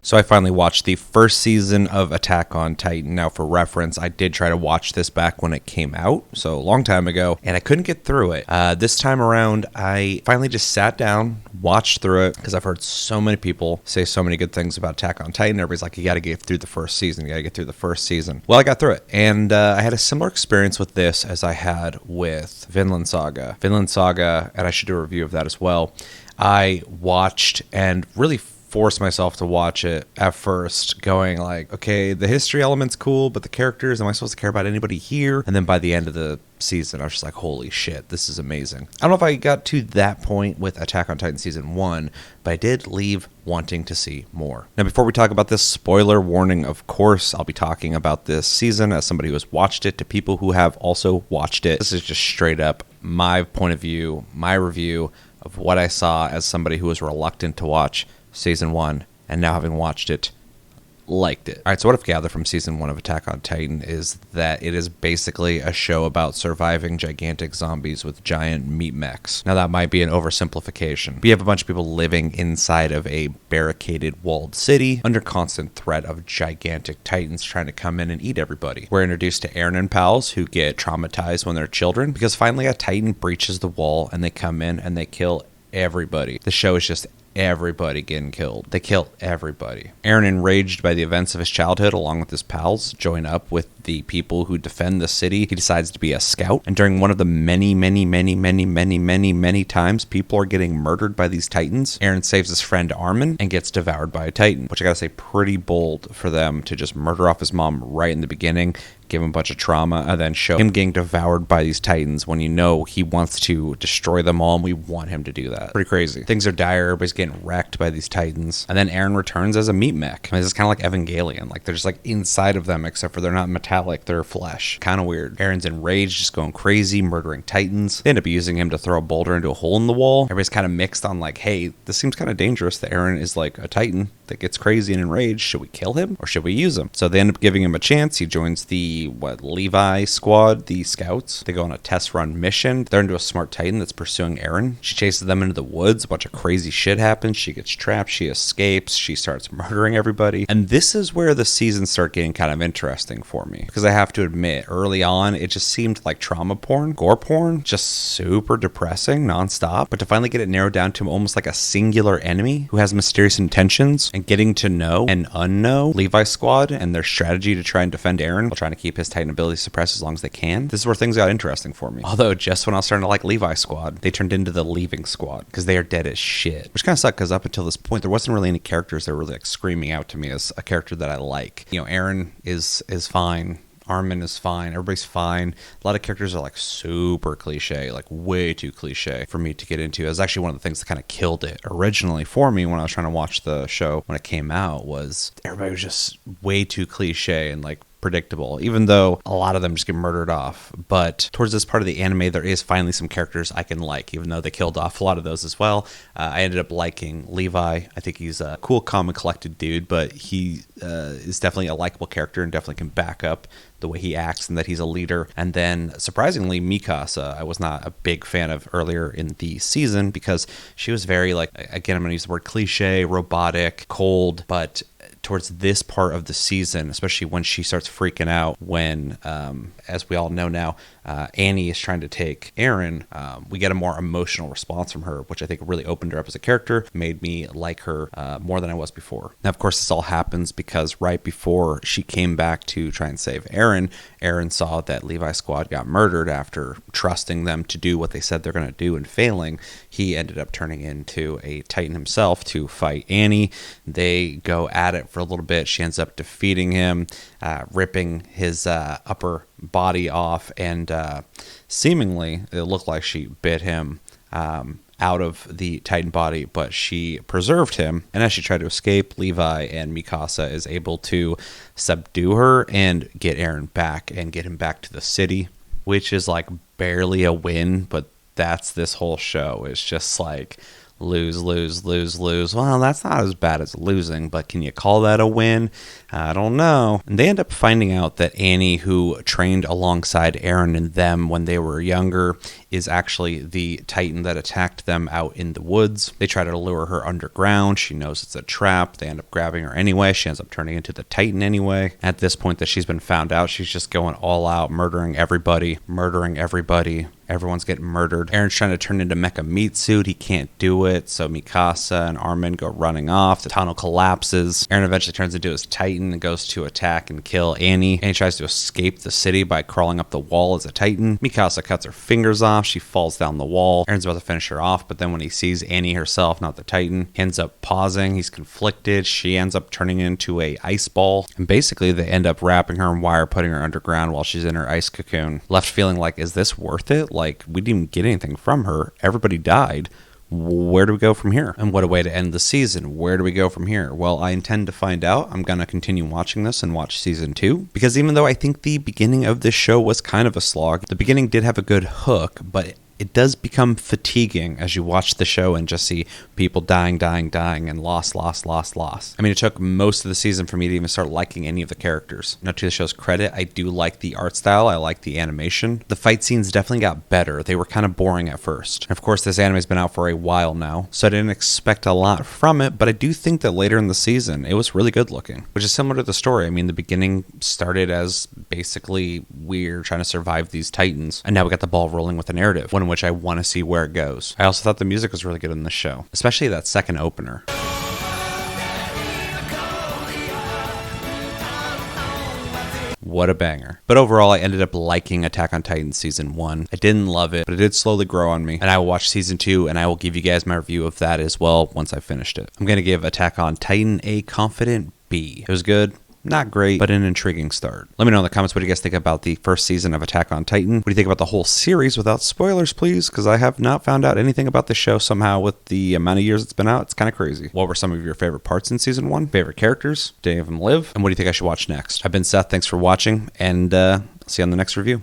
So I finally watched the first season of Attack on Titan. Now, for reference, I did try to watch this back when it came out, so a long time ago, and I couldn't get through it. This time around, I finally just sat down, watched through it, because I've heard so many people say so many good things about Attack on Titan. Everybody's like, you got to get through the first season. Well, I got through it, and I had a similar experience with this as I had with Vinland Saga. And I should do a review of that as well. I watched and really forced myself to watch it at first, going like, okay, the history element's cool, but the characters, am I supposed to care about anybody here? And then by the end of the season, I was just like, holy shit, this is amazing. I don't know if I got to that point with Attack on Titan Season 1, but I did leave wanting to see more. Now, before we talk about this, spoiler warning, of course, I'll be talking about this season as somebody who has watched it to people who have also watched it. This is just straight up my point of view, my review of what I saw as somebody who was reluctant to watch Season 1, and now having watched it, liked it. All right, so what I've gathered from Season 1 of Attack on Titan is that it is basically a show about surviving gigantic zombies with giant meat mechs. Now, that might be an oversimplification, but you have a bunch of people living inside of a barricaded walled city under constant threat of gigantic titans trying to come in and eat everybody. We're introduced to Eren and pals who get traumatized when they're children because finally a titan breaches the wall and they come in and they kill everybody. The show is just everybody getting killed. They kill everybody. Eren, enraged by the events of his childhood, along with his pals, join up with the people who defend the city. He decides to be a scout, and during one of the many times people are getting murdered by these titans, Eren saves his friend Armin and gets devoured by a titan, which I gotta say, pretty bold for them to just murder off his mom right in the beginning, give him a bunch of trauma, and then show him getting devoured by these titans when you know he wants to destroy them all, and we want him to do that. Pretty crazy. Things are dire. Everybody's getting wrecked by these titans. And then Eren returns as a meat mech. I mean, this is kind of like Evangelion. Like, they're just like inside of them, except for they're not metallic. They're flesh. Kind of weird. Eren's enraged, just going crazy, murdering titans. They end up using him to throw a boulder into a hole in the wall. Everybody's kind of mixed on like, hey, this seems kind of dangerous that Eren is like a titan that gets crazy and enraged. Should we kill him or should we use him? So they end up giving him a chance. He joins the Levi squad, the scouts. They go on a test run mission. They're into a smart titan that's pursuing Eren. She chases them into the woods. A bunch of crazy shit happens. She gets trapped. She escapes. She starts murdering everybody. And this is where the seasons start getting kind of interesting for me, because I have to admit, early on, it just seemed like trauma porn, gore porn, just super depressing nonstop. But to finally get it narrowed down to almost like a singular enemy who has mysterious intentions, and getting to know and unknow Levi squad and their strategy to try and defend Eren while trying to keep his titan ability suppressed as long as they can, this is where things got interesting for me. Although just when I was starting to like Levi squad, they turned into the Leaving squad because they are dead as shit, which kind of sucked because up until this point there wasn't really any characters that were really like screaming out to me as a character that I like. You know, Eren is fine. Armin is fine. Everybody's fine. A lot of characters are like super cliche, like way too cliche for me to get into. It was actually one of the things that kind of killed it originally for me when I was trying to watch the show when it came out, was everybody was just way too cliche and like predictable, even though a lot of them just get murdered off. But towards this part of the anime, there is finally some characters I can like, even though they killed off a lot of those as well. I ended up liking Levi. I think he's a cool, calm, and collected dude, but he is definitely a likable character and definitely can back up the way he acts and that he's a leader. And then surprisingly, Mikasa, I was not a big fan of earlier in the season because she was very like, again, I'm going to use the word cliche, robotic, cold, but towards this part of the season, especially when she starts freaking out when, as we all know now, Annie is trying to take Eren, we get a more emotional response from her, which I think really opened her up as a character, made me like her more than I was before. Now, of course, this all happens because right before she came back to try and save Eren, Eren saw that Levi squad got murdered after trusting them to do what they said they're going to do and failing. He ended up turning into a Titan himself to fight Annie. They go at it for a little bit. She ends up defeating him, ripping his upper body off, and seemingly it looked like she bit him out of the Titan body, but she preserved him. And as she tried to escape, Levi and Mikasa is able to subdue her and get Eren back and get him back to the city, which is like barely a win, but that's this whole show. It's just like Lose, lose, lose, lose. Well, that's not as bad as losing, but can you call that a win? I don't know. And they end up finding out that Annie, who trained alongside Eren and them when they were younger, is actually the Titan that attacked them out in the woods. They try to lure her underground. She knows it's a trap. They end up grabbing her anyway. She ends up turning into the Titan anyway. At this point that she's been found out, she's just going all out, murdering everybody, Everyone's getting murdered. Eren's trying to turn into Mecha Meat Suit. He can't do it. So Mikasa and Armin go running off. The tunnel collapses. Eren eventually turns into his Titan and goes to attack and kill Annie. Annie tries to escape the city by crawling up the wall as a Titan. Mikasa cuts her fingers off. She falls down the wall. Eren's about to finish her off, but then when he sees Annie herself, not the Titan, he ends up pausing. He's conflicted. She ends up turning into a ice ball. And basically they end up wrapping her in wire, putting her underground while she's in her ice cocoon. Left feeling like, is this worth it? Like, we didn't even get anything from her. Everybody died. Where do we go from here? And what a way to end the season. Where do we go from here? Well, I intend to find out. I'm going to continue watching this and watch season 2. Because even though I think the beginning of this show was kind of a slog, the beginning did have a good hook, but it does become fatiguing as you watch the show and just see people dying, and loss. I mean, it took most of the season for me to even start liking any of the characters. Now, to the show's credit, I do like the art style. I like the animation. The fight scenes definitely got better. They were kind of boring at first. And of course, this anime's been out for a while now, so I didn't expect a lot from it, but I do think that later in the season, it was really good looking, which is similar to the story. I mean, the beginning started as basically we're trying to survive these Titans, and now we got the ball rolling with a narrative, one in which I want to see where it goes. I also thought the music was really good in the show, especially that second opener. What a banger. But overall, I ended up liking Attack on Titan Season 1. I didn't love it, but it did slowly grow on me. And I will watch Season 2, and I will give you guys my review of that as well once I finished it. I'm going to give Attack on Titan a confident B. It was good. Not great, but an intriguing start. Let me know in the comments what you guys think about the first season of Attack on Titan. What do you think about the whole series without spoilers, please? Because I have not found out anything about the show somehow with the amount of years it's been out. It's kind of crazy. What were some of your favorite parts in Season 1? Favorite characters? Did any of them live? And what do you think I should watch next? I've been Seth. Thanks for watching, and see you on the next review.